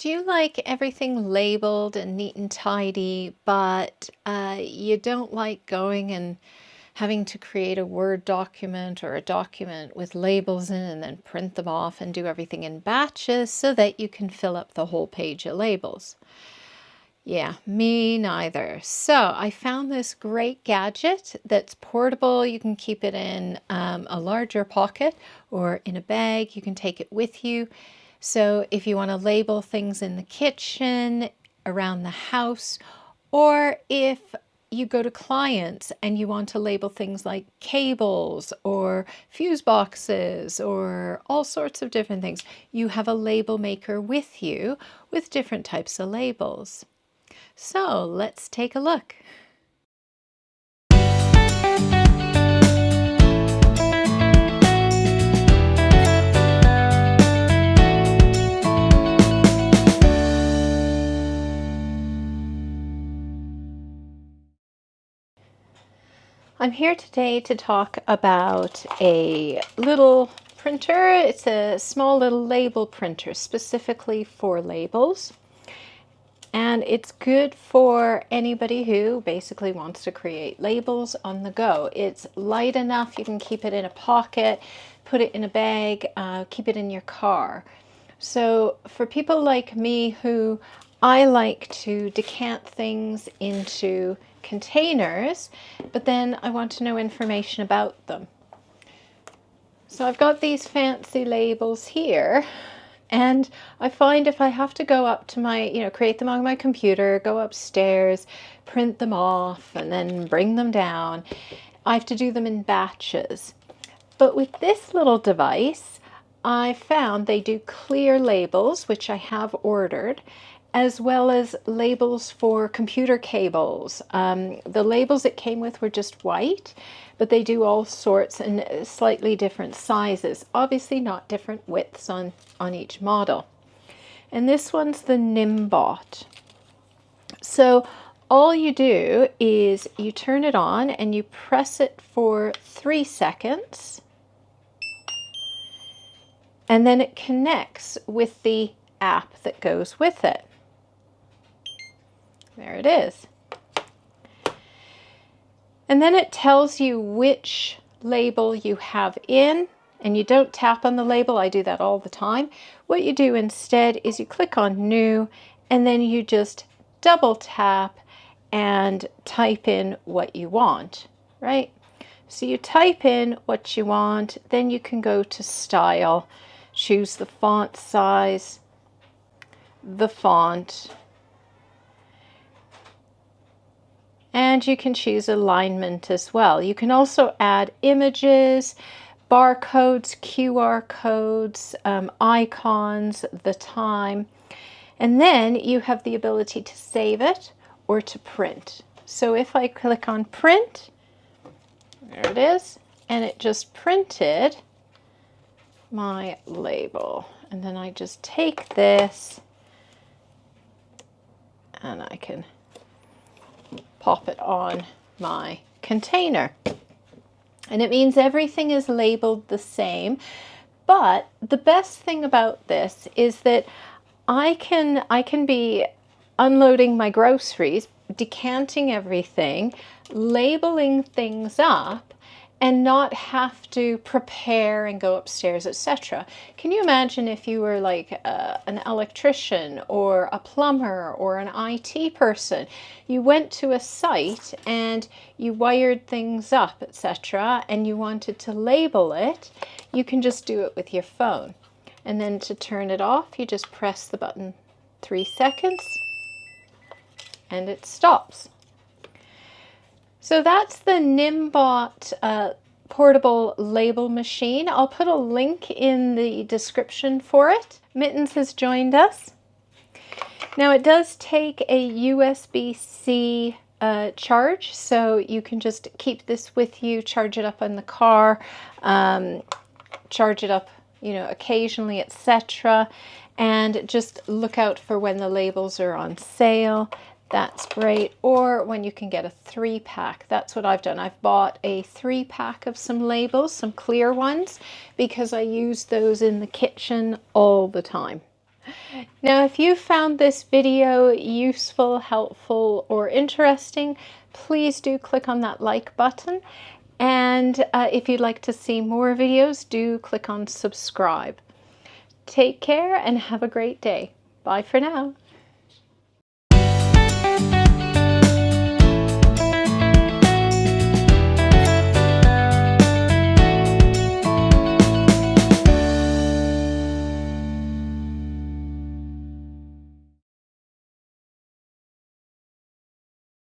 Do you like everything labeled and neat and tidy, but you don't like going and having to create a Word document or a document with labels in and then print them off and do everything in batches so that you can fill up the whole page of labels? Yeah, me neither. So I found this great gadget that's portable. You can keep it in a larger pocket or in a bag. You can take it with you. So if you want to label things in the kitchen, around the house, or if you go to clients and you want to label things like cables or fuse boxes or all sorts of different things, you have a label maker with you with different types of labels. So let's take a look. I'm here today to talk about a little printer. It's a small little label printer specifically for labels. And it's good for anybody who basically wants to create labels on the go. It's light enough, you can keep it in a pocket, put it in a bag, keep it in your car. So for people like me who I like to decant things into containers, but then I want to know information about them. So I've got these fancy labels here. And I find if I have to go up to my, create them on my computer, go upstairs, print them off, and then bring them down, I have to do them in batches. But with this little device, I found they do clear labels, which I have ordered, as well as labels for computer cables. The labels it came with were just white, but they do all sorts and slightly different sizes. Obviously not different widths on each model. And this one's the Nimbot. So all you do is you turn it on and you press it for 3 seconds. And then it connects with the app that goes with it. There it is. And then it tells you which label you have in, and you don't tap on the label. I do that all the time. What you do instead is you click on New, and then you just double tap and type in what you want, right? So you type in what you want, then you can go to Style, choose the font size, the font, and you can choose alignment as well. You can also add images, barcodes, QR codes, icons, the time, and then you have the ability to save it or to print. So if I click on print, there it is, and it just printed my label. And then I just take this and I can pop it on my container. And it means everything is labeled the same. But the best thing about this is that I can be unloading my groceries, decanting everything, labeling things up, and not have to prepare and go upstairs, etc. Can you imagine if you were like an electrician or a plumber or an IT person? You went to a site and you wired things up, etc., and you wanted to label it. You can just do it with your phone. And then to turn it off, you just press the button 3 seconds and it stops. So that's the Nimbot portable label machine. I'll put a link in the description for it. Mittens has joined us. Now it does take a USB-C charge, so you can just keep this with you, charge it up in the car, charge it up, occasionally, etc. And just look out for when the labels are on sale. That's great. Or when you can get a 3-pack. That's what I've done. I've bought a 3-pack of some labels, some clear ones, because I use those in the kitchen all the time. Now, if you found this video useful, helpful, or interesting, please do click on that like button. And if you'd like to see more videos, do click on subscribe. Take care and have a great day. Bye for now.